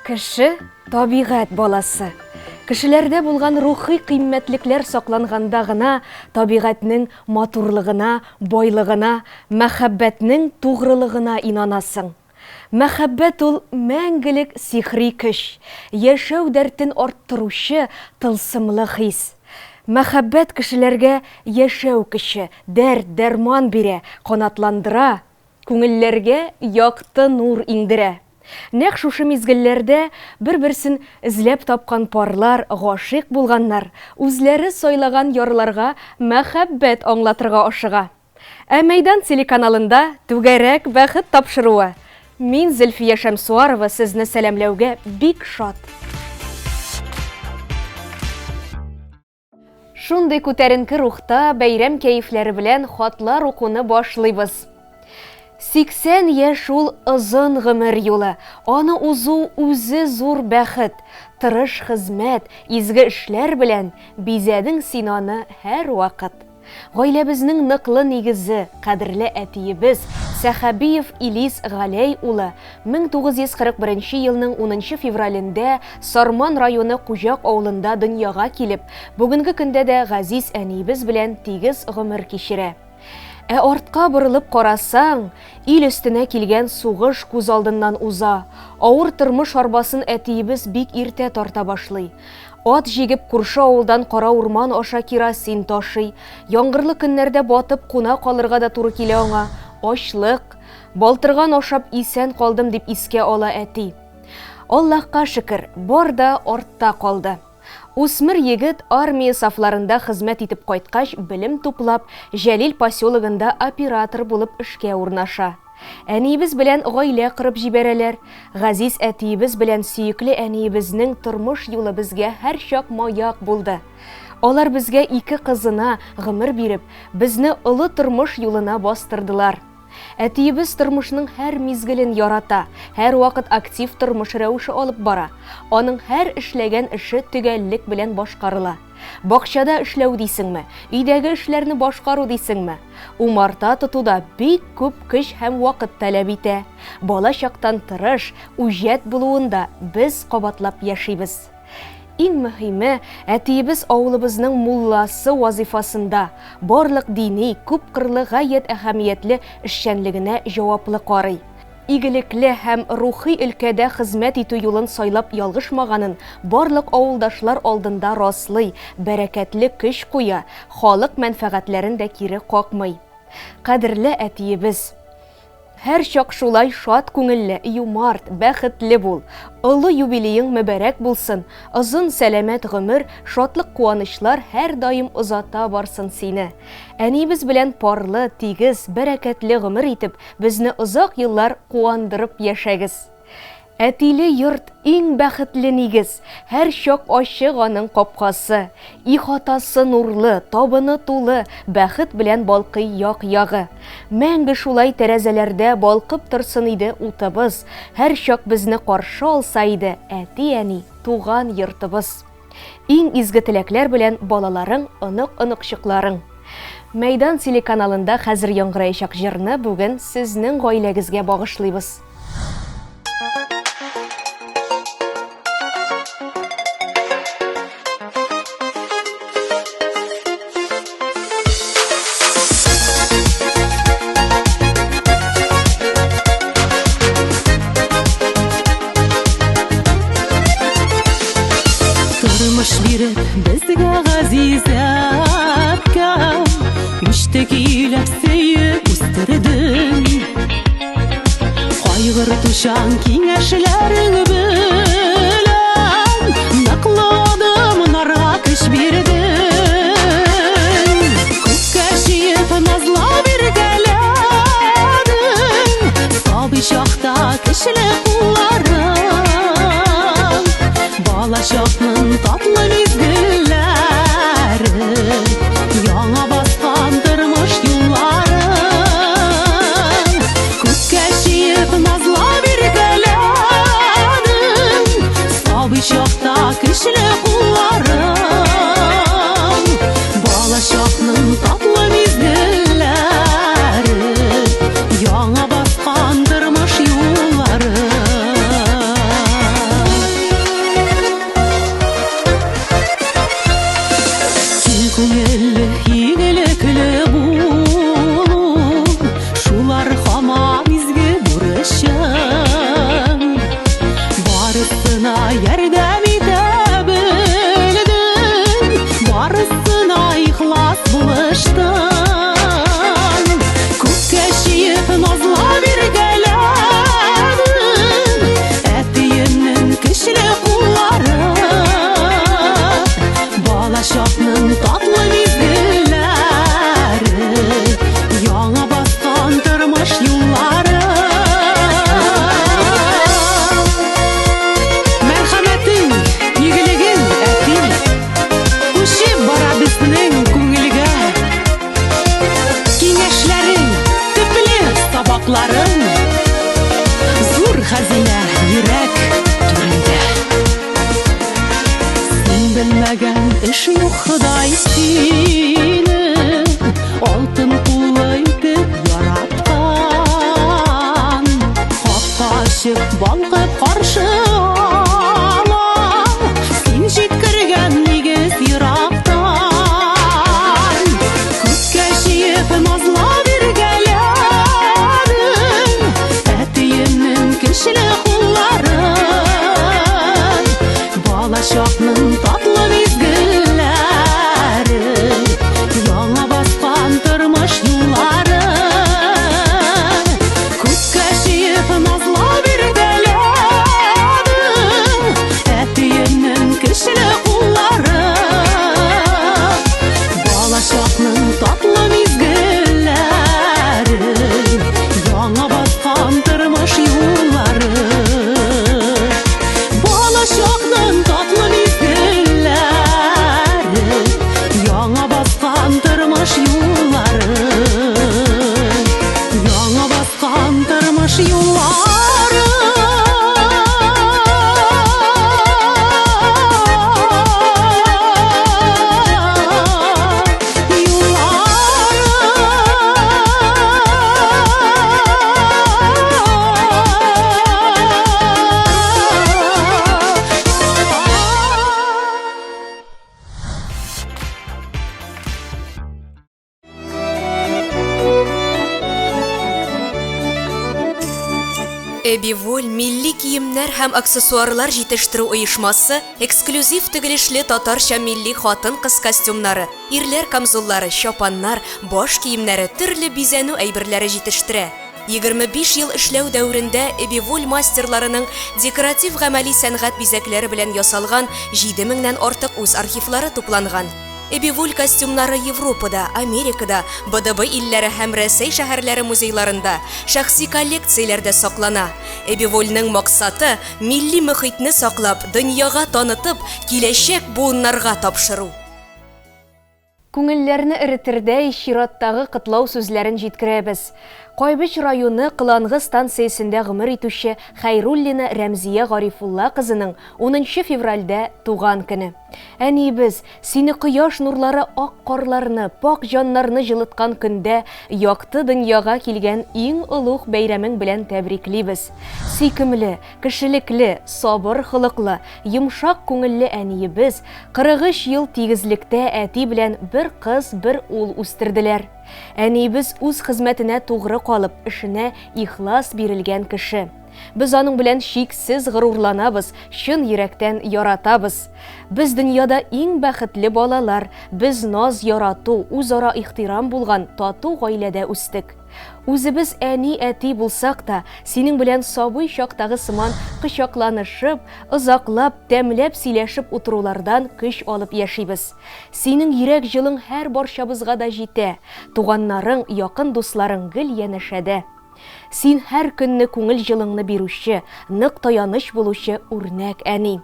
Кеше табигать баласы. Кешеләрдә булган рухи кыйммәтлекләр сакланганда гына табигатьнең матурлыгына, байлыгына, мәхәббәтнең тугрылыгына инанасың. Мәхәббәт ул мәңгелек сихри көч, яшәү дәртен арттыручы тылсымлы хис. Мәхәббәт кешеләргә яшәү көче, дәрт, дәрман бирә, канатландыра, күңелләргә якты нур иңдерә. Нәк шушы мизгелләрдә бер-берсен эзләп тапкан парлар, гашыйк булганнар, үзләре сайлаган ярларга мәхәббәт аңлатырга ашыга. Ә Мәйдан телеканалында түгәрәк бәхет тапшыруы. Мин Зөлфия Шәмсуарова сезне сәламләүгә бик шат. Шундый күтәренке рухта бәйрәм кәефләре белән хатлар укуны башлыйбыз. 80 яшь ул озын гомер юлы, аны узу үзе зур бәхет, тырыш хезмәт, изге эшләр белән бизәдең син аны һәр вакыт. Гаиләбезнең ныклы нигезе, кадерле әтиебез Сәхәбиев Илис Галәй улы 1941 елның 10 февралендә Сарман районы Кужак авылында дөньяга килеп, бүгенге көндә дә газиз әниебез белән тигез гомер кичерә. Ә артка борылып карасаң, ил өстенә килгән сугыш күз алдыннан уза. Авыр тормыш арбасын әтиебез бик иртә тарта башлый. Ат җигеп күрше авылдан Кара урман аша керосин ташый. Яңгырлы көннәрдә батып куна калырга да туры килә аңа. Ачлык, балтырган ашап исән калдым дип искә ала әти. Аллаһка шөкер, бар да артта калды. Үсмер егет армия сафларында хезмәт итеп кайткач, белем туплап, Җәлил поселогында оператор булып эшкә урнаша. Әниебез белән гаилә кырып җибәрәләр. Газиз әтиебез белән сөекле әниебезнең тормыш юлы безгә һәр чак маяк булды. Алар безгә 2 кызына гомер биреп, безне олы тормыш юлына бастырдылар. Әтиебез тормышның һәр мизгелен ярата, һәр вакыт актив тормыш рәвеше алып бара. Аның һәр эшләгән эше төгәллек белән башкарыла. Бакчада эшләү дисеңме, өйдәге эшләрне башкару дисеңме, умарта тотуда бик күп көч һәм вакыт таләп итә. Бала чактан тырыш, үҗәт булуында без кабатлап яшибез. Иң мөһиме, әтиебез авылыбызның мулласы вазифасында, барлык дини, күп кырлы гаять әһәмиятле эшчәнлегенә җаваплы карый. Игелекле һәм рухи өлкәдә хезмәт итү юлын сайлап ялгышмаганын барлык авылдашлар алдында раслый, бәрәкәтле көч куя, халык мәнфәгатьләрен дә кире какмый. Кадерле әтиебез, һәр чак шулай шат күңелле, юмарт, бәхетле бул. Олы юбилейың мөбарәк булсын. Озын сәламәт гомер, шатлык куанычлар һәр даим озата барсын сине. Әниебез белән парлы, тигез, бәрәкәтле гомер итеп, безне озак еллар куандырып яшәгез. Әтиле йорт иң бәхетле нигез, һәр чак ачык аның капкасы. Ихатасы нурлы, табыны тулы, бәхет белән балкый як-ягы. Мәңге шулай тәрәзәләрдә балкып торсын иде утыбыз, һәр чак безне каршы алса иде әти-әни, туган йортыбыз. Иң изге теләкләр белән балаларың, онык-оныкчыкларың. Мәйдан телеканалында хәзер яңгыраячак җырны бүген сезнең гаиләгезгә багышлыйбыз. Биреп безгә газизә әпкәм, үчте килеп сөеп үстердең. Кайгыртучан киңәшләрең белән ныклы адымнарга көч бирдең. Күккә җыеп назлап иркәләдең, сабый чакта көчле кулларың. Бала чакның татлы мизгелләре, яңа баскан тормыш юлларын. Күккә җыеп назлап иркәләдең, сабый чакта көчле кулларың. Бала чакның татлы мизгелләре, яңа баскан тормыш юлларын. Ходай сине алтын кулы итеп яраткан. Капка ачып балкып каршы алам, син җиткергән нигез ерактан. Күккә чиеп назлап биргәләдең, әтиемнең кечеле кулларын. Бала чакның татлы мизгелләре, яңа баскан тормыш юллары. Күккә чиеп назлап биргәләдең, әтиемнең кечеле кулларын. Бала чакның татлы мизгелләре, яңа баскан тормыш юллары. Бала чакның татлы мизгелләре, яңа баскан тормыш юллары. Яңа баскан тормыш юллары. Эбиволь милли киемнәр һәм аксессуарлар җитештерү оешмасы эксклюзив тегелешле татарча милли хатын-кыз костюмнары, ирләр камзуллары, чапаннар, баш киемнәре, төрле бизәнү әйберләре җитештерә. 25 ел эшләү дәврендә Эбиволь мастерларының декоратив гамәли сәнгать бизәкләре белән ясалган 7000-нән артык үз архивлары тупланган. Эбиволь костюмнары Европада, Америкада, БДБ илләре һәм Рәсәй шәһәрләре музейларында, шәхси коллекцияләрдә саклана. Эбивольнең максаты милли мөхитне саклап, дөньяга танытып, киләчәк буыннарга тапшыру. Күңелләрне эретердәй чираттагы кытлау сүзләрен җиткерәбез. Кайбыч районы Кылангы станциясендә гомер итүче Хәйруллина Рәмзия Гарифулла кызының 10 февральдә туган көне. Әнибез, сине кояш нурлары ак карларны, пак җаннарны җылыткан көндә якты дөньяга килгән иң улуг бәйрәмең белән тәбриклибез. Сөйкемле, кешелекле, сабыр хылыклы, йомшак күңелле әниебез 43 ел тигезлектә әти белән бер кыз, бер ул үстерделәр. Әниебез үз хезмәтенә тугры калып, эшенә ихлас бирелгән кеше. Без аның белән шиксез горурланабыз, чын йөрәктән яратабыз. Без дөньяда иң бәхетле балалар, без наз ярату, үзара ихтирам булган тату гаиләдә үстек. Үзебез әни-әти булсак та, синең белән сабый чактагы сыман кычакланышып, озаклап, тәмләп сөйләшеп утырулардан көч алып яшибез. Синең йөрәк җылың һәр барчабызга да җитә. Туганнарың, якын дусларың гел янәшәдә. Син һәр көнне күңел җылыңны бирүче, нык таяныч булучы үрнәк әни.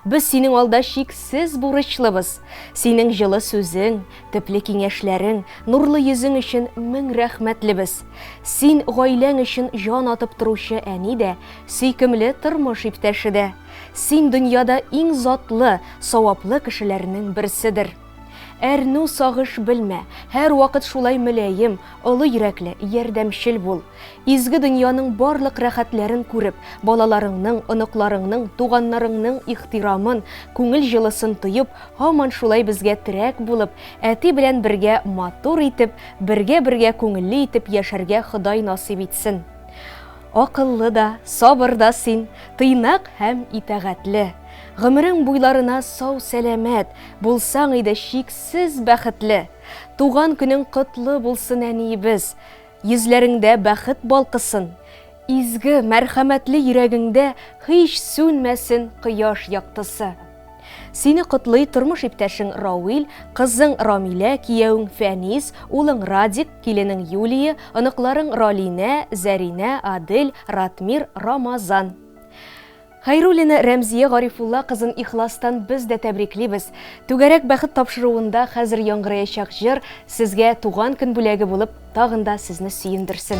Без синең алда шиксез бурычлыбыз. Синең җылы сүзең, төпле киңәшләрең, нурлы йөзең өчен мең рәхмәтлебез. Син гаиләң өчен җан атып торучы әни дә, сөйкемле тормыш иптәше дә. Син дөньяда иң затлы, саваплы кешеләрнең берседер. Әрнү сагыш белмә, һәр вакыт шулай мөләем, олы йөрәкле, ярдәмчел бул. Изге дөньяның барлык рәхәтләрен күреп, балаларыңның, оныкларыңның, туганнарыңның ихтирамын, күңел җылысын тоеп, һаман шулай безгә терәк булып, әти белән бергә матур итеп, бергә күңелле итеп яшәргә Ходай насыйп итсен. Акыллы да, сабыр да син, тыйнак һәм итәгатьле. Гомерең буйларына сау сәламәт, булсаң иде шиксез бәхетле. Туган көнең котлы булсын әниебез, йөзләреңдә бәхет балкысын. Изге, мәрхәмәтле йөрәгеңдә һич сүнмәсен кояш яктысы. Сине котлый тормыш иптәшең Рауил, кызың Рамилә, кияүң Фәнис, улың Радик, киленең Юлия, оныкларың Ралинә, Зәринә, Адель, Ратмир, Рамазан. Хәйруллина Рәмзия Гарифулла кызын ихластан без дә тәбриклибез. Түгәрәк бәхет тапшыруында хәзер яңгыраячак җыр сезгә туган көн бүләге булып, тагын да сезне сөендерсен.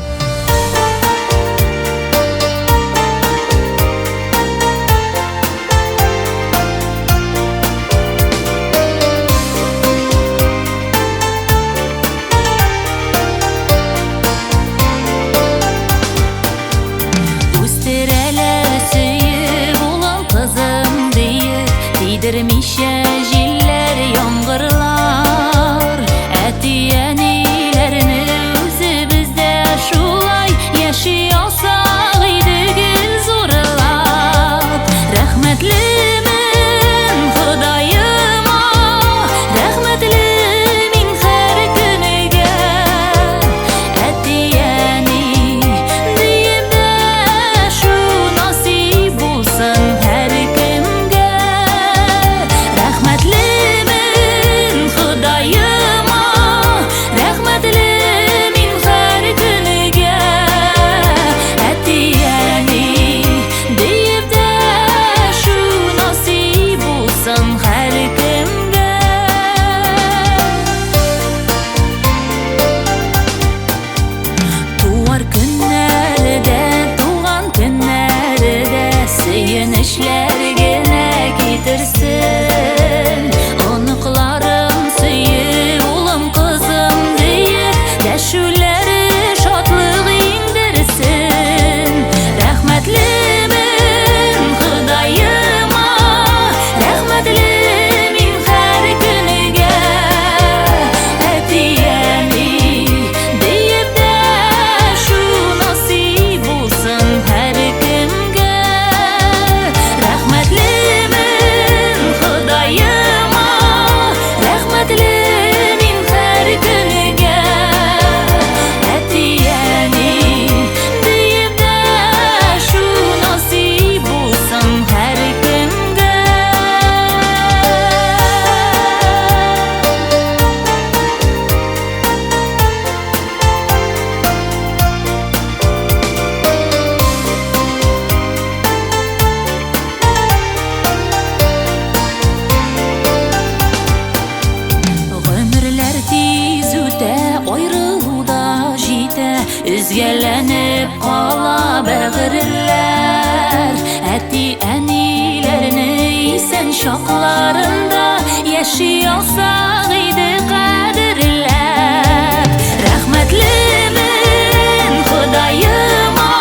şoklarında yaşıyorsak idi kadirler. Rahmetlimin Xudayıma,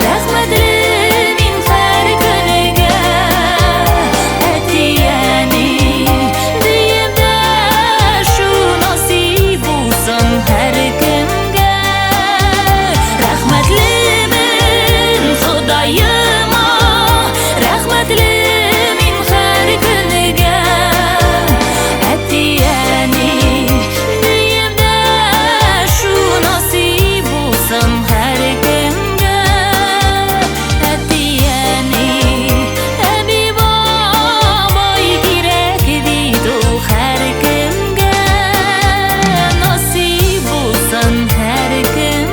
rahmetlimin her günüge etiyeni diyeyim de şu nasip olsun her kimge. Rahmetlimin Xudayıma, rahmetlimin her günüge etiyeni diyeyim de şu nasip olsun her kimge. Etiyeni ebi babay gerek deydi her kimge. Nasip olsun her kimge.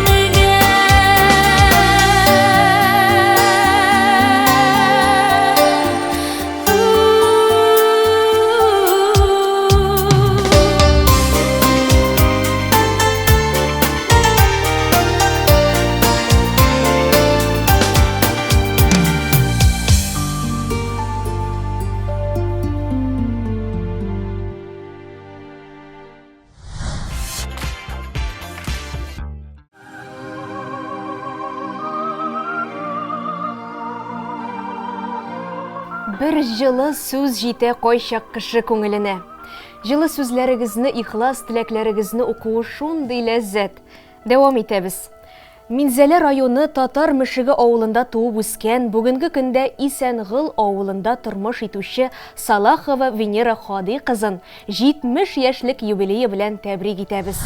Bir жылы сөз жете қойшақ кіші көңіліне. Жылы сөзлеріңізні, ихлас тілеклеріңізні оқуы шундый ләззәт. Дәвам итәбіз. Минзәле районы Татар Мишігі ауылында туып өскен, бүгінгі күндә Исәнғыл ауылында тормыш итүче Салахова Венера Хади қызын 70 яшьлек юбилейі белән тәбрик итәбез.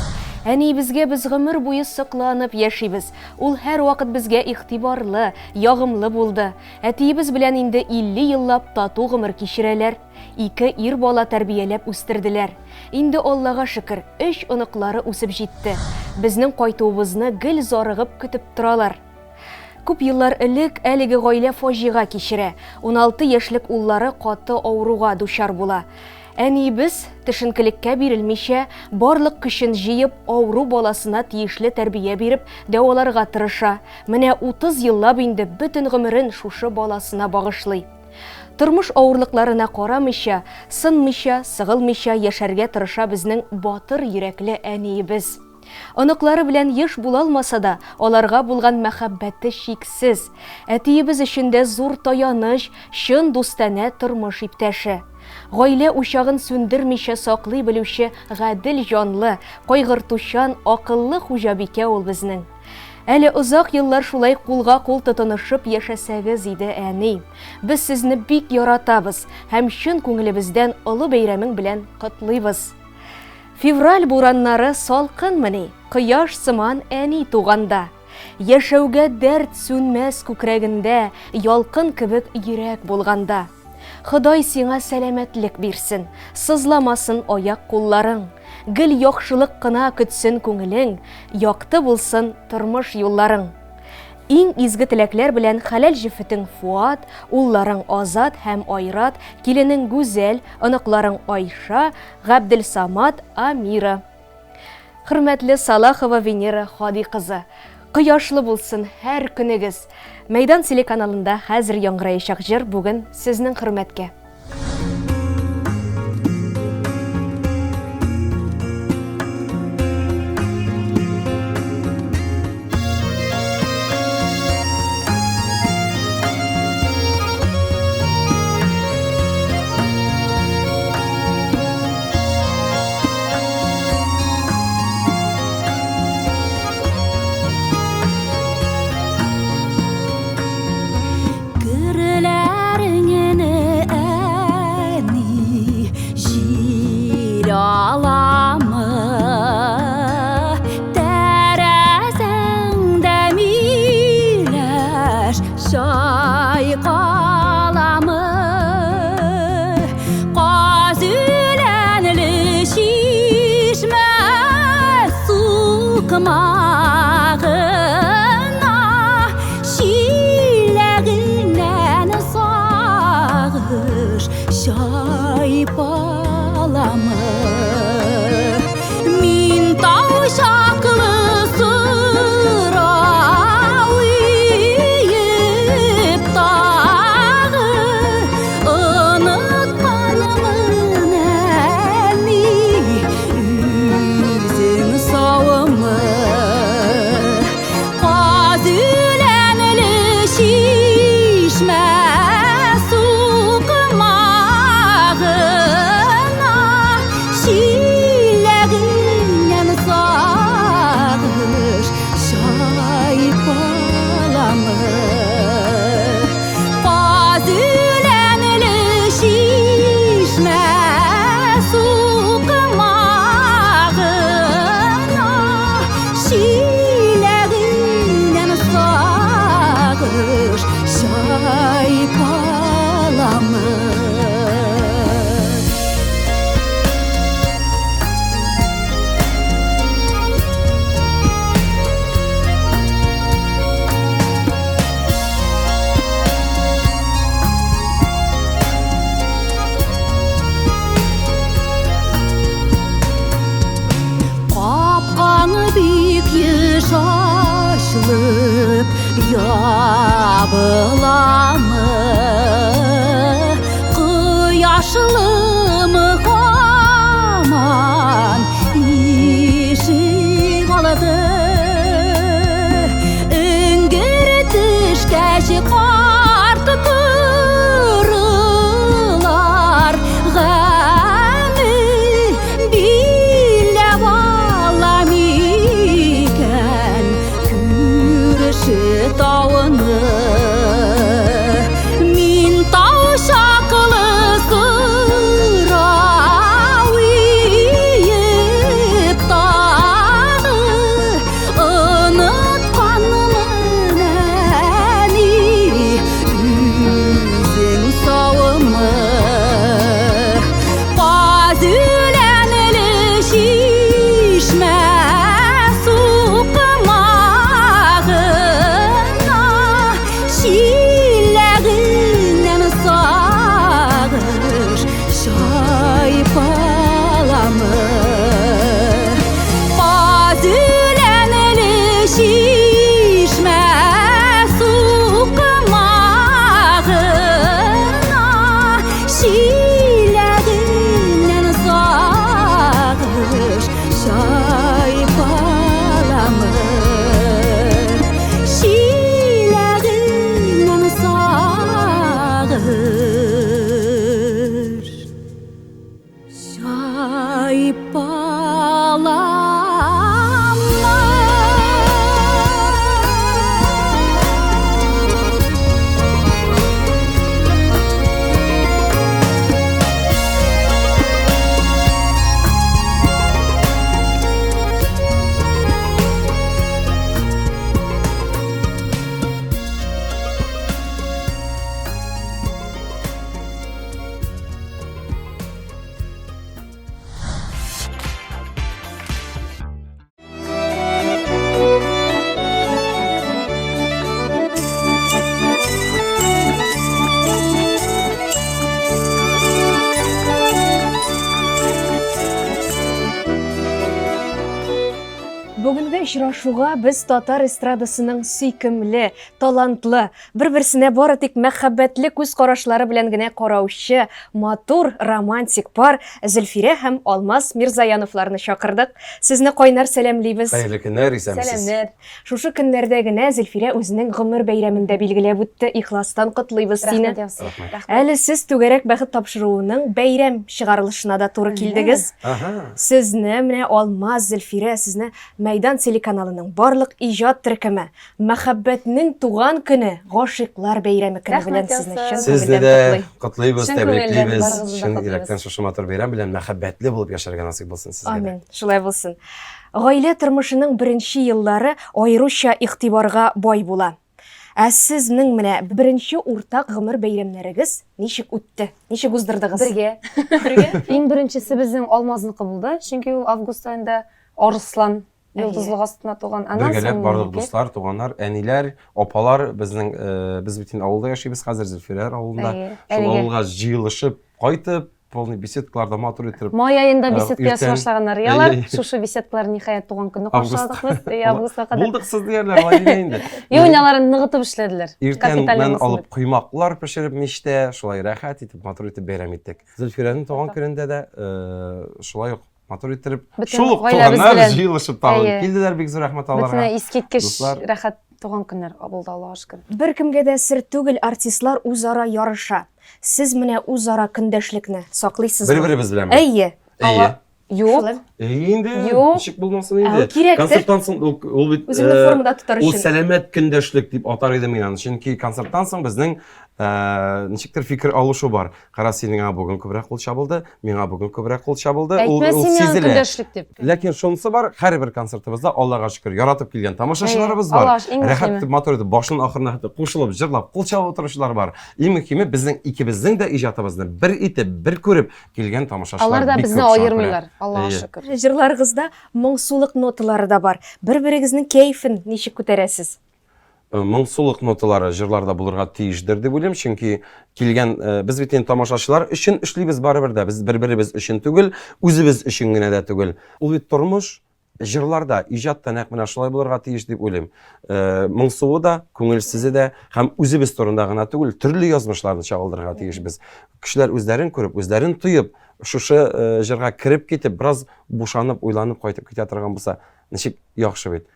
Әнибезгә без гомер буе сакланып яшибез. Ул һәр вакыт безгә игътибарлы, ягымлы булды. Әтиебез белән инде 50 еллап тату гомер кичерәләр. 2 ир бала тәрбияләп үстерделәр. Инде Аллага шөкер, 3 оныклары үсеп җитте. Безнең кайтуыбызны гел зарыгып көтеп торалар. Күп еллар элек әлеге гаилә фаҗига кичерә. 16 яшьлек уллары каты авыруга дучар була. Әнибез төшенкелеккә бирелмичә, барлык көчен җыеп, авыру баласына тиешле тәрбия биреп, дәваларга тырыша. Менә 30 еллап инде бөтен гомерен шушы баласына багышлый. Тормыш авырлыкларына карамыйча, сынмыйча, сыгылмыйча яшәргә тырыша безнең батыр йөрәкле әниебез. Оныклары белән еш була алмаса да, аларга булган мәхәббәте шиксез. Әтиебез өчен дә зур таяныч, чын дустана тормыш иптәше. Гаилә учагын сүндермичә саклый белүче гадел җанлы, кайгыртучан, акыллы хуҗабикә ул безнең. Әле озак еллар шулай кулга-кул тотынышып яшәсәгез иде, әни. Без сезне бик яратабыз һәм чын күңелебездән олы бәйрәмең белән котлыйбыз. Февраль бураннары салкынмыни, кояш сыман әни туганда. Яшәүгә дәрт сүнмәс күкрәгендә, ялкын кебек йөрәк булганда. Ходай сиңа сәламәтлек бирсен, сызламасын аяк кулларың. Гел яхшылык кына көтсен күңелең, якты булсын тормыш юлларың. Иң изге теләкләр белән хәләл җифетең Фуат, улларың Азат һәм Айрат, киленең Гүзәл, оныкларың Айша, Габделсамат, Амира. Хөрмәтле Салахова Венера Хади кызы, кояшлы булсын һәр көнегез. Мәйдан телеканалында хәзер яңгыраячак җыр бүген сезнең хөрмәткә. табыламы, Кыяшлымы хаман ишик алды. Үңгір түшке çıkartı kırılar, Gämi bile valamiken Kürüşü tağını. Min tavşaklı sıravıyıp dağı, Unutkanımın eni üzün savımı. Bazülenili şişme suqmağına, Şilleğinden sağır şaypalamı. Bazülenili şişme suqmağına, Şilleğinden sağır şaypalamı. Şilleğinden sağır Бүгінгі очрашуға біз татар эстрадасының сөйкімлі, талантлы, бір-бірсіне бары тек мәхәббәтле күз карашлары белән генә караучы, матур, романтик пар Зөлфирә һәм Алмаз Мирзаяновларны чакырдык. Сезне кайнар сәламлибез. Хәерле көннәр, исәмсез. Сәламнәр. Шушы көннәрдә генә Зөлфирә үзенең гомер бәйрәмендә билгеләп үтте. Ихластан котлыйбыз сине. Әле сез түгәрәк бәхет тапшыруының бәйрәм чыгарылышына да туры килдегез. Сезне менә Алмаз, Зөлфирә, сезне Мәйдан телеканалының барлык иҗат төркеме, мәхәббәтнең туган көне, гашыйклар бәйрәме көне белән сезне чын Сезне күңелдән дә котлый. котлыйбыз, Чын тәбриклибез. күңелдән барыгызны Чын котлыйбыз. йөрәктән шушы матур бәйрәм белән мәхәббәтле булып яшәргә насыйп булсын сезгә. Амин. Шулай булсын. Гаилә тормышының беренче еллары аеруча игътибарга бай була. Ә сезнең менә беренче уртак гомер бәйрәмнәрегез ничек үтте? Ничек уздырдыгыз? Бергә. Иң беренчесе безнең Алмазныкы булды. Чөнки ул август айында Арыслан йолдызлык астына туган. Бергәләп барлык дуслар, туганнар, әниләр, апалар безнең без бит инде авылда яшибез хәзер Зөлфирә авылында. Шул авылга җыелышып, кайтып, полный беседкаларда матур итеп. Май айында беседка иртән- башлаганнар. Ялар шушы беседкалар ниһаять туган көнне кашладык без. Августка кадәр. Булдык сыз диярләр, Владимир инде. Уйналарын ныгытып эшләделәр. Иртән мен алып куймаклар пешереп мичтә, шулай рәхәт итеп, матур итеп бәйрәм иттек. Зөлфирәнең туган көнендә дә шулай ук матур итеп, шул ук гаиләбез туганнар белән. җыелышып тагын Әйе. килделәр, бик зур рәхмәт аларга. Бөтенләй искиткеч Дуслар. рәхәт туган көннәр булды, Аллаһка шөкер. Беркемгә дә сер түгел, артистлар үзара ярыша. Сез менә үзара көндәшлекне саклыйсыз. Бер-беребез белән. Әйе. Әйе. Юк. Инде Юк. ничек булмасын Ул инде. кирәктер. Концерттан соң ул бит Үзеңне формада тотар ул өчен. сәламәт көндәшлек дип атар идем мин аны. Чөнки концерттан соң безнең ничектер фикер алышу бар. Кара синеңа бүген күбрәк кул чабылды, миңа бүген күбрәк кул чабылды. Ул сизелә. Көндәшлек дип. Ләкин шунысы бар, һәрбер концертыбызда Аллаһга шөкер яратып килгән тамашачыларыбыз Әйе, бар. Аллаһ, иң Рәхәт мөһиме. итеп матур итеп башын ахырына хәтта кушылып, җырлап, кул чабып торучылар бар. Иң мөһиме безнең икебезнең дә иҗатыбызны бер итеп, бер күреп килгән тамашачылар. Алар да бик безне күп шарт аермыйлар, белән. Аллаһка Әйе. шөкер. Җырларыгызда моңсулык ноталары да бар. Бер-берегезнең кәефен ничек күтәрәсез? Моңсулык ноталары җырларда булырга тиештер дип уйлыйм, чөнки килгән без бит инде тамашачылар өчен эшлибез барыбер дә, без бер-беребез өчен түгел, үзебез өчен генә дә түгел. Ул бит тормыш, җырларда, иҗатта нәкъ менә шулай булырга тиеш дип уйлыйм. Моңсуы да, күңелсезе дә һәм үзебез турында гына түгел, төрле язмышларны чагылдырырга тиешбез. Кешеләр үзләрен күреп, үзләрен тоеп, шушы җырга кирип китеп, бераз бушанып, уйланып кайтып китә торган булса, ничек яхшы бит.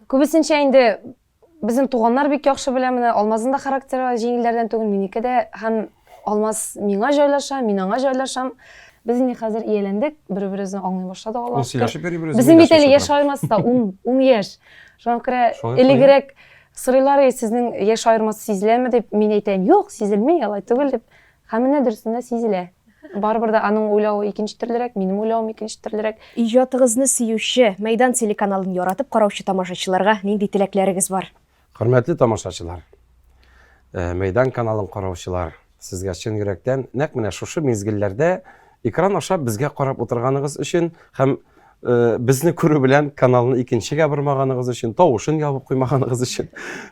Күбесенчә инде безнең туганнар бик яхшы белә менә Алмазның да характеры җиңелләрдән түгел, минеке дә һәм Алмаз миңа җайлаша, мин аңа җайлашам. Без инде хәзер ияләндек, бер-беребезне аңлый башладык Аллаһ. Сөйләшеп йөрибез. Безнең бит әле яшь аермасы да 10 яшь. Шуңа күрә элегрәк сорыйлар сезнең яшь аермасы сизеләме дип мин әйтәм, юк, сизелмәй, алай түгел дип. Һәм менә дөресендә сизелә. Барыбер да аның уйлавы икенче төрлерәк, минем уйлавым икенче төрлерәк. Иҗатыгызны сөюче, Мәйдан телеканалын яратып караучы тамашачыларга нинди теләкләрегез бар? Хөрмәтле тамашачылар, Мәйдан каналын караучылар, сезгә чын йөрәктән нәкъ менә шушы мизгелләрдә экран аша безгә карап утырганыгыз өчен һәм безне күрү белән каналны икенчегә бормаганыгыз өчен, тавышын ябып куймаганыгыз өчен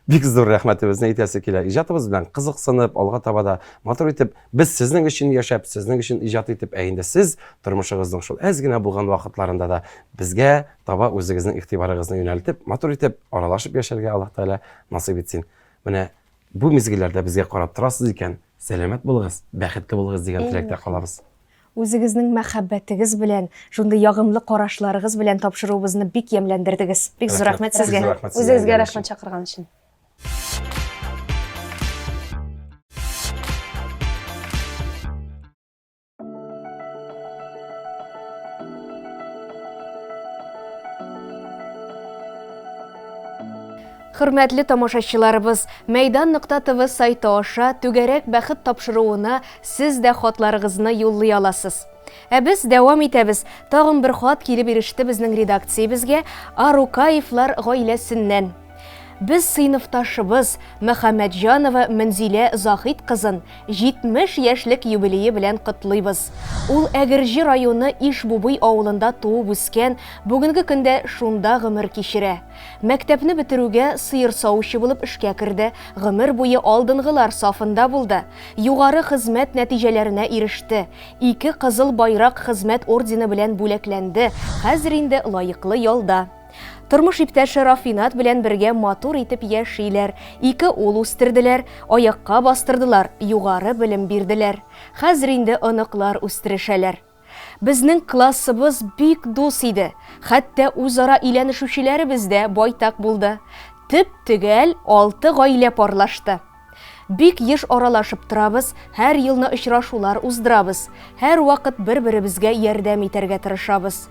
бик зур рәхмәтебезне әйтәсе килә. Иҗатыбыз белән кызыксынып, алга таба да матур итеп, без сезнең өчен яшәп, сезнең өчен иҗат итеп, инде сез тормышыгызның шул әз генә булган вакытларында да безгә таба үзегезнең игътибарыгызны юнәлтеп, матур итеп аралашып яшәргә Аллаһ Тәгалә насыйп итсен. Менә бу мизгелләрдә безгә карап торасыз икән, сәламәт булыгыз, бәхетле булыгыз дигән теләктә калабыз. Үзегезнең мәхәббәтегез белән, шундый ягымлы карашларыгыз белән тапшыруыбызны бик ямьләндердегез. Бик зур рәхмәт сезгә. Үзегезгә рәхмәт чакырган өчен. Хөрмәтле тамашачыларыбыз, Мәйдан.тв сайты аша түгәрәк бәхет тапшыруына сез дә хатларыгызны юллый аласыз. Ә без дәвам итәбез. Тагын бер хат килеп иреште безнең редакциябезгә Арукаевлар гаиләсеннән. Biz сыйныфташыбыз Мөхәммәтҗанова Мөнзилә Захит кызын 70 яшьлек юбилее белән котлыйбыз. Ул Әгерҗи районы Ишбубый авылында туып үскән, бүгенге көндә шунда гомер кичерә. Мәктәпне бетерүгә сыер саучы булып эшкә керде, гомер буе алдынгылар сафында булды. Югары хезмәт нәтиҗәләренә иреште. 2 кызыл байрак хезмәт ордены белән бүләкләнде. Хәзер инде лаеклы ялда. Тормыш иптәше Рафинат белән бергә матур итеп яшиләр. 2 ул үстерделәр, аякка бастырдылар, югары белем бирделәр. Хәзер инде оныклар үстерешәләр. Безнең классыбыз бик дус иде. Хәтта үзара иләнешүчеләребез дә байтак булды. Төп төгәл 6 гаилә парлашты. Бик еш аралашып торабыз, һәр елны очрашулар уздырабыз. Һәр вакыт бер-беребезгә ярдәм итәргә тырышабыз.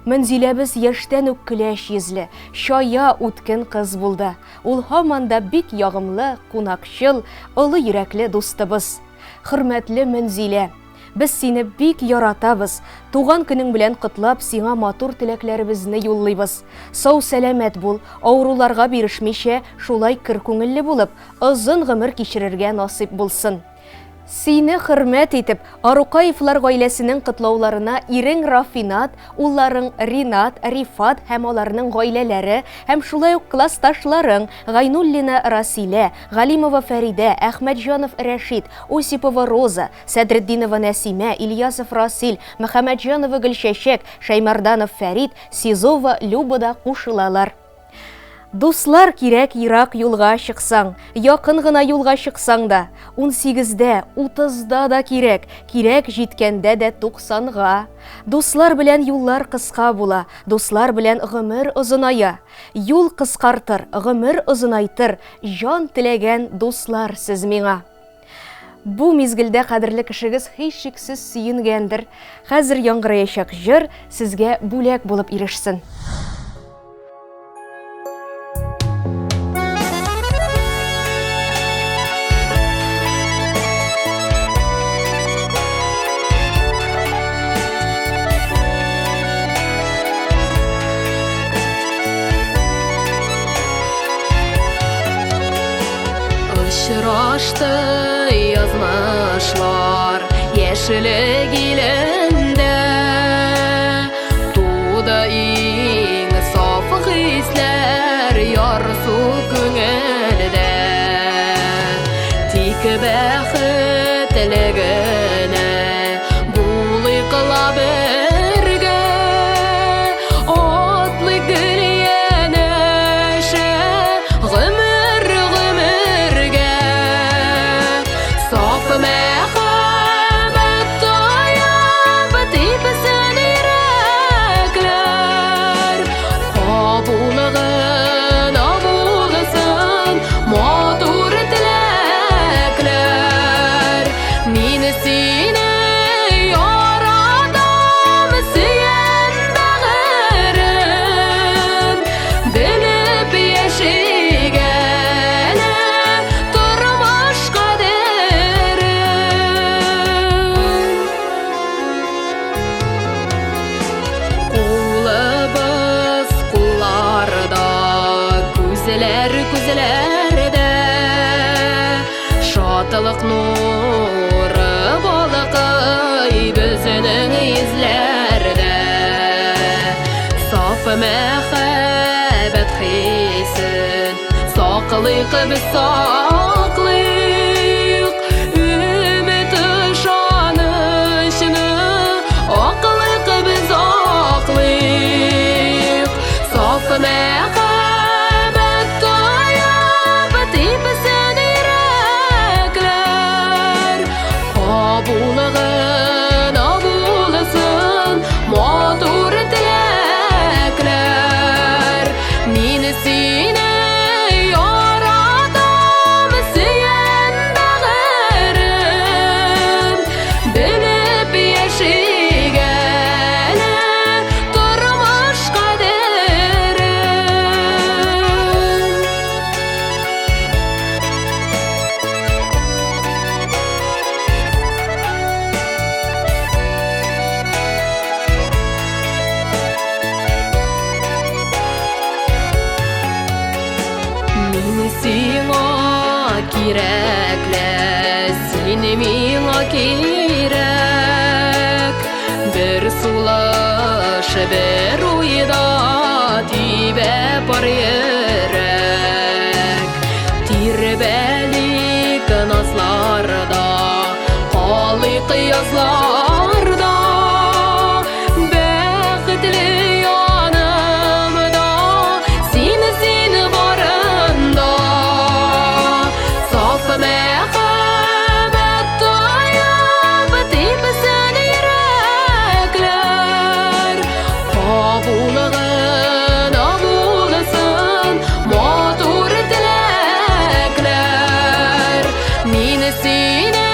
Мөнзиләбез яшьтән үк көләч йөзле, чая үткен кыз булды. Ул һаман да бик ягымлы, кунакчыл, олы йөрәкле дустыбыз. Хөрмәтле Мөнзилә, без сине бик яратабыз. Туган көнең белән котлап, сиңа матур теләкләребезне юллыйбыз. Сау сәламәт бул, авыруларга бирешмичә, шулай көр күңелле булып, озын гомер кичерергә насыйп булсын. Сине хөрмәт итеп, Арукаевлар гаиләсенең котлауларына ирең Рафинат, улларың Ринат, Рифат һәм аларның гаиләләре, һәм шулай ук классташларың Гайнуллина Расилә, Галимова Фәридә, Әхмәтҗанов Рәшид, Осипова Роза, Сәдретдинова Нәсимә, Ильясов Расил, Мөхәммәтҗанова Гөлчәчәк, Шәймәрданов Фәрид, Сизова Люба да кушылалар. Дуслар кирәк ерак юлга чыксаң, якын гына юлга чыксаң да, 18дә, 30да да кирәк җиткәндә дә 90га. Дуслар белән юллар кыска була, дуслар белән гомер озыная. Юл кыскартыр, гомер озынайтыр, җан теләгән дуслар сез миңа. Бу мизгелдә кадерле кешегез һичшиксез сөенгәндер. Хәзер яңгыраячак җыр сезгә бүләк булып ирешсен. Очрашты язмышлар яшелек илендә, туды иң саф хисләр ярсу күңелдә. Тик бәхетлегенә булый кыла бергә, атлый Балык нуры балыкый безнең изләрдә. Саф мәхәббәт хисен саклыйк без саклыйк. Үмит ышанычны аклыйк без аклыйк. Саф мәхәббәт таяп типсен йөрәкләр. Кабулыгын абулысын матур теләкләр. Мин сине яратам сөйен бәгырем. Белеп яшигәне тормыш кадерен. Мин сиңа кирәкле, син миңа кирәк. Бер сулыш, бер уйда тибә бар йөрәк. Тирбәлик назларда, калыйк язларда. Бәхетле янымда, син барында. Саф мәхәббәт таяп типсен йөрәкләр. Кабулыгын абулысын матур теләкләр. Мин сине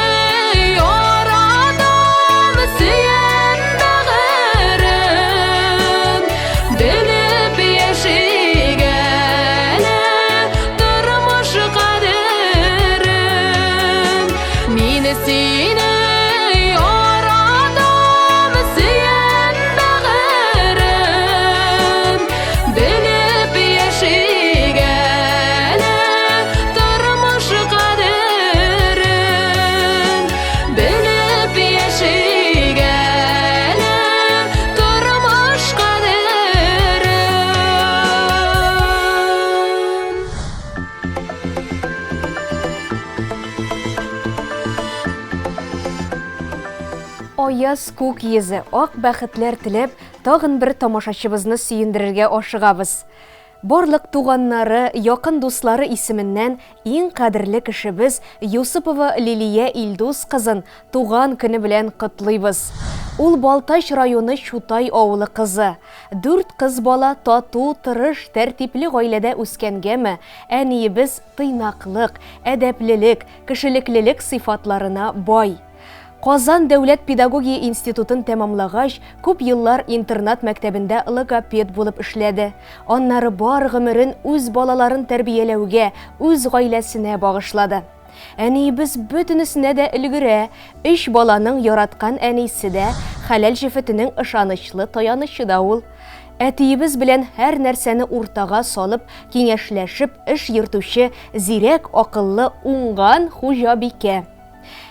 яратам сөйен бәгырем. Белеп яшигәне тормыш кадерен. Мин сине яратам сөйен бәгырем. Белеп яшигәне тормыш кадерен. Белеп яшигәне тормыш кадерен. Аяз күк йөзе, ак бәхетләр теләп, тагын бер тамашачыбызны сөендерергә ашыгабыз. Барлык туганнары, якын дуслары исеменнән иң кадерле кешебез Юсупова Лилия Илдус кызын туган көне белән котлыйбыз. Ул Балтач районы Чутай авылы кызы. 4 кыз бала тату, тырыш, тәртипле гаиләдә үскәнгәме, әниебез тыйнаклык, әдәплелек, кешелеклелек сыйфатларына бай. Казан дәүләт педагогия институтын тәмамлагач, күп еллар интернат мәктәбендә логопед булып эшләде. Аннары бар гомерен үз балаларын тәрбияләүгә, үз гаиләсенә багышлады. Әниебез бөтенесенә дә өлгерә, 3 баланың яраткан әнисе дә, хәләл җефетенең ышанычлы таянычы да ул. Әтиебез белән һәр нәрсәне уртага салып, киңәшләшеп эш йөртүче, зирәк, акыллы, уңган хуҗабикә.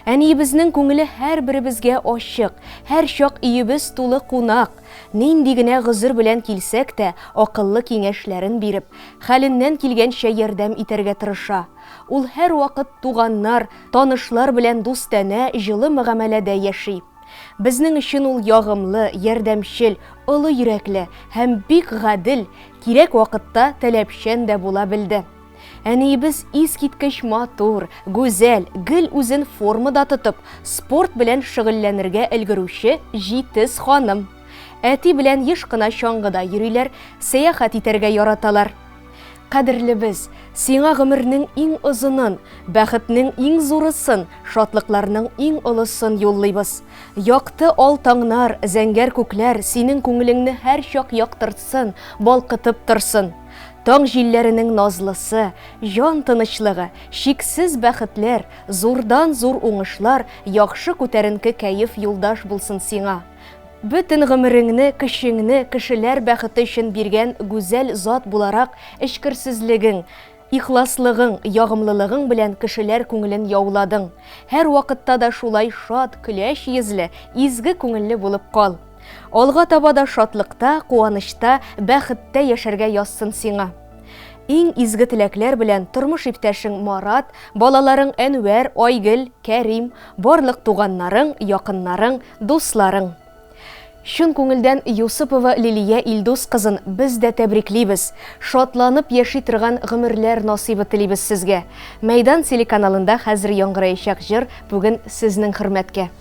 Әниебезнең күңеле һәр беребезгә ачык, һәр чак өебез тулы кунак. Нинди генә гызыр белән килсәк тә, акыллы киңәшләрен биреп, хәленнән килгәнчә ярдәм итәргә тырыша. Ул һәр вакыт туганнар, танышлар белән дустана, җылы мөгамәләдә яши. Безнең өчен ул ягымлы, ярдәмчел, олы йөрәкле һәм бик гадел, кирәк вакытта таләпчән дә була белде. Әниебез искиткеч матур, гүзәл, гел үзен формада тотып, спорт белән шөгыльләнергә өлгерүче җитез ханым. Әти белән еш кына чаңгыда йөриләр, сәяхәт итәргә яраталар. Кадерлебез, сиңа гомернең иң озынын, бәхетнең иң зурысын, шатлыкларның иң олысын юллыйбыз. Якты алтаңнар, зәңгәр күкләр синең күңелеңне һәр чак яктыртсын, балкытып торсын. Таң җилләренең назлысы, җан тынычлыгы, шиксез бәхетләр, зурдан зур уңышлар, яхшы күтәренке кәеф юлдаш булсын сиңа. Бөтен гомереңне, кешеңне кешеләр бәхете өчен биргән гүзәл зат буларак эчкерсезлегең, Ихласлыгың, ягымлылыгың белән кешеләр күңелен яуладың. Һәр вакытта да шулай шат, көләч йөзле, изге күңелле булып кал. Алга таба да шатлыкта, куанычта, бәхеттә яшәргә язсын сиңа. Иң изге теләкләр белән тормыш иптәшең Марат, балаларың Әнвәр, Айгөл, Кәрим, барлык туганнарың, якыннарың, дусларың. Шун күңелдән Юсупова Лилия Илдус кызын без дә тәбриклибез. Шатланып яши торган гомерләр насыйбы телибез сезгә. Мәйдан телеканалында хәзер яңгыраячак җыр бүген сезнең хөрмәткә.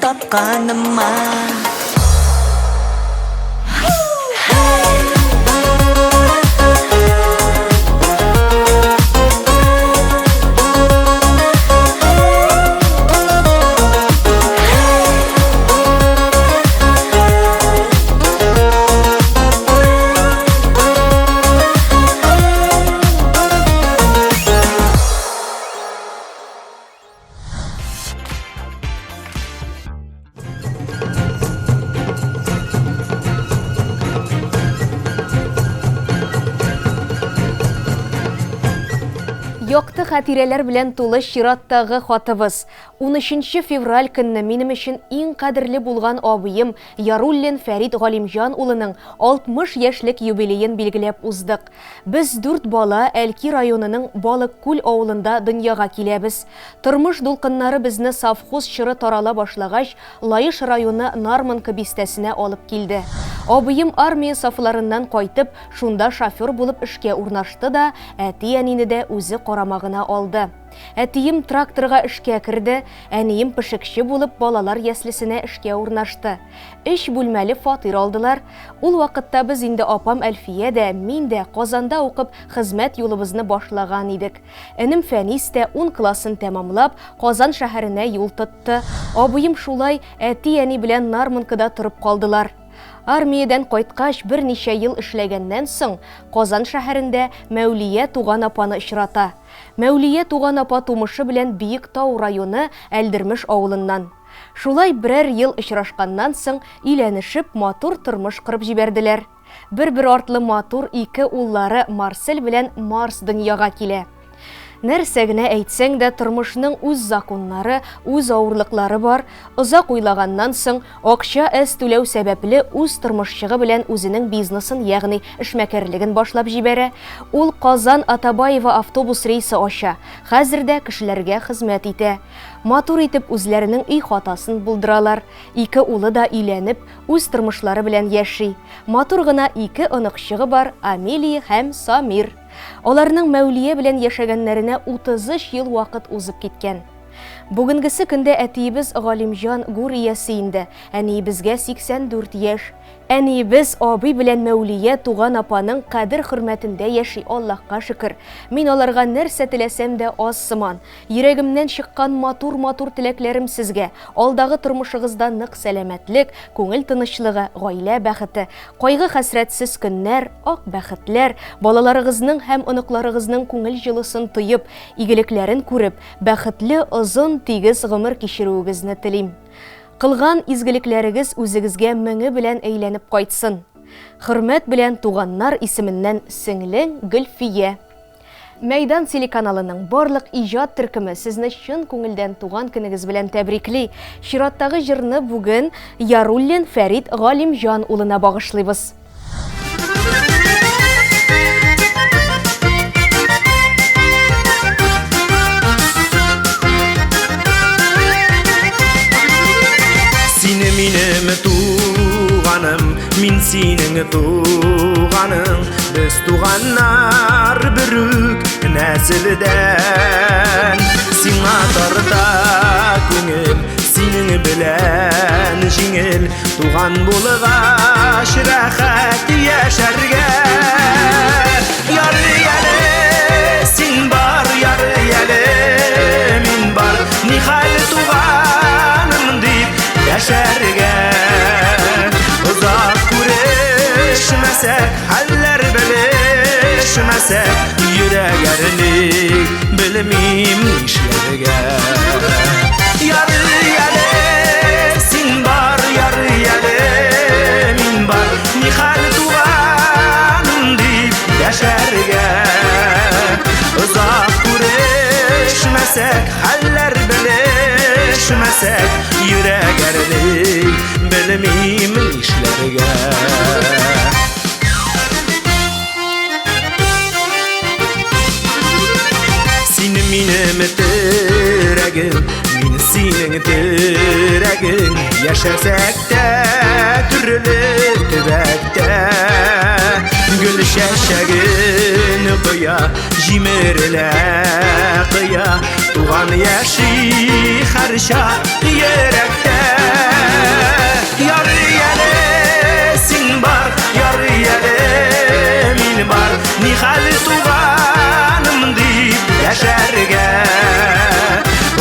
тапканыма. Якты хатирәләр белән тулы чираттагы хатыбыз. 13 февраль көнне минем өчен иң кадерле булган абыем Яруллин Фәрит Галимҗан улының 60 яшьлек юбилеен билгеләп уздык. Без 4 бала Әлки районының Балыккүл авылында дөньяга киләбез. Тормыш дулкыннары безне совхоз чыры тарала башлагач, Лаеш районы Нарманка бистәсенә алып килде. Абыем армия сафларыннан кайтып, шунда шофер булып эшкә урнашты да, әти-әнине дә үзе карамагына алды. Әтием тракторга эшкә керде, әнием пешекче булып балалар яслисенә эшкә урнашты. 3 бүлмәле фатир алдылар. Ул вакытта без инде апам Әлфия дә, мин дә Казанда укып хезмәт юлыбызны башлаган идек. Энем Фәнис тә 10 классын тәмамлап, Казан шәһәренә юл тотты. Абыем шулай әти-әни белән Нарманкада торып калдылар. Армиядан кайткач берничә ел эшләгәннән соң Казан шәһәрендә Мәүлия туган апаны очрата. Мәүлия туган апа тумышы белән Биектау районы Әлдермеш авылыннан. Шулай берәр ел очрашканнан соң өйләнешеп матур тормыш кырып җибәрделәр. Бер артлы матур 2 уллары Марсель белән Марс дөньяга килә. Нәрсә генә әйтсәң дә тормышның үз законнары, үз авырлыклары бар. Озак уйлаганнан соң акча әз түләү сәбәпле үз тормышчыгы белән үзенең бизнесын, ягъни эшмәкәрлеген башлап җибәрә. Ул Казан Атабаева автобус рейсы ача. Хәзер дә кешеләргә хезмәт итә. Матур итеп үзләренең өй хатасын булдыралар. 2 улы да өйләнеп, үз тормышлары белән яши. Матур гына 2 оныкчыгы бар, Амелия һәм Самир. Аларның Мәүлия белән яшәгәннәренә 33 ел вакыт узып киткән. Бүгенгесе көндә әтиебез Галимҗан гүр иясе инде. Әниебезгә 84 яшь. Әниебез абый белән Мәүлия туган апаның кадер хөрмәтендә яши, Аллаһка шөкер. Мин аларга нәрсә теләсәм дә аз сыман. Йөрәгемнән чыккан матур теләкләрем сезгә. Алдагы тормышыгызда нык сәламәтлек, күңел тынычлыгы, гаилә бәхете, кайгы-хәсрәтсез көннәр, ак бәхетләр, балаларыгызның һәм оныкларыгызның күңел җылысын тоеп, игелекләрен күреп, бәхетле озын тигез гомер кичерүегезне телим. Кылган изгелекләрегез үзегезгә меңе белән әйләнеп кайтсын. Хөрмәт белән туганнар исеменнән сеңлең Гөлфия. Мәйдан телеканалының барлык иҗат төркеме сезне чын күңелдән туган көнегез белән тәбрикли. Чираттагы җырны бүген Яруллин Фәрит Галимҗан улына багышлыйбыз. Минем туганым, мин синең туганың, без туганнар бер үк нәселдән. Сиңа тарта күңел, синең белән җиңел, туган булгач рәхәт яшәргә. Ярый әле, син бар, ярый әле, мин бар, нихәл туганым дип яшәргә. Узак күрешмәсәк, хәлләр белешмәсәк, йөрәк әрнек, белмим нишләргә. Ярый әле, син бар, ярый әле, мин бар, нихәл туганым дип яшәргә. Узак күрешмәсәк, хәлләр белешмәсәк, йөрәк әрнек, белмим нишләргә. Син минем терәгем, мин синең терәгең, яшәсәк тә төрле төбәктә. Гөл чәчәген коя, җимерелә кыя, туган яши һәр чак йөрәктә. Ярый әле, син бар, ярый әле, мин бар, нихәл туганым дип яшәргә.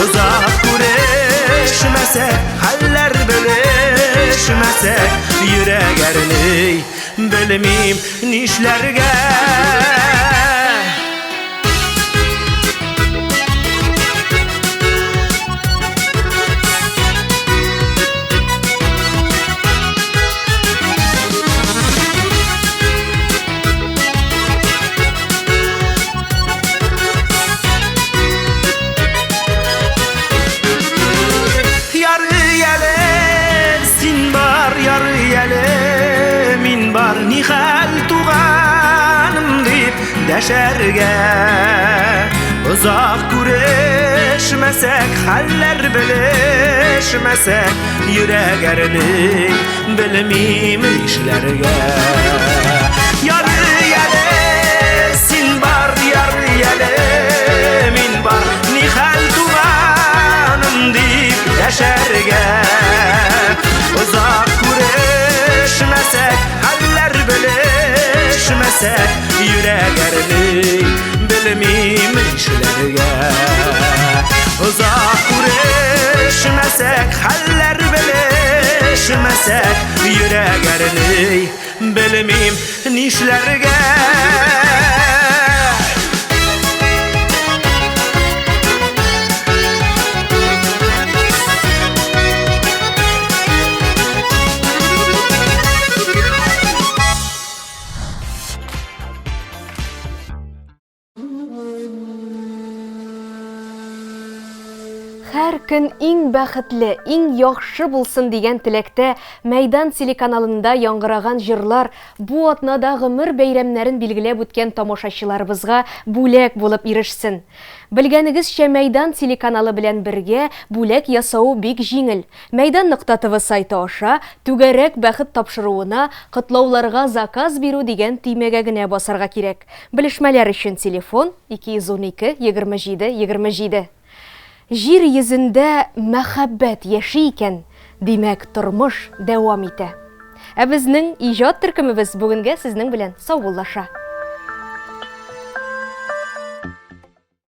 Узак күрешмәсәк, хәлләр белешмәсәк, йөрәк әрнек, белмим нишләргә. яшәргә. Узак күрешмәсәк, хәлләр белешмәсәк, йөрәк әрни белмим нишләргә. Ярый әле син бар, ярый әле мин бар, ни хәл туганым дип яшәргә. Узак күрешмәсәк, хәлләр белешмәсәк, йөрәк әрни белмим нишләргә. Узак күрешмәсәк, хәлләр белешмәсәк, йөрәк әрни белмим нишләргә. Һәр көн иң бәхетле, иң яхшы булсын дигән теләктә Мәйдан телеканалында яңгыраган җырлар бу атнада гомер бәйрәмнәрен билгеләп үткән тамашачыларыбызга бүләк булып ирешсен. Белгәнегезчә, Мәйдан телеканалы белән бергә бүләк ясау бик җиңел. Мәйдан.тв сайты аша түгәрәк бәхет тапшыруына, котлауларга заказ бирү дигән төймәгә генә басарга кирәк. Белешмәләр өчен телефон 212-27-27. Җир йөзендә мәхәббәт яши икән, димәк тормыш дәвам итә. Ә безнең иҗат төркемебез бүгенгә сезнең белән саубуллаша.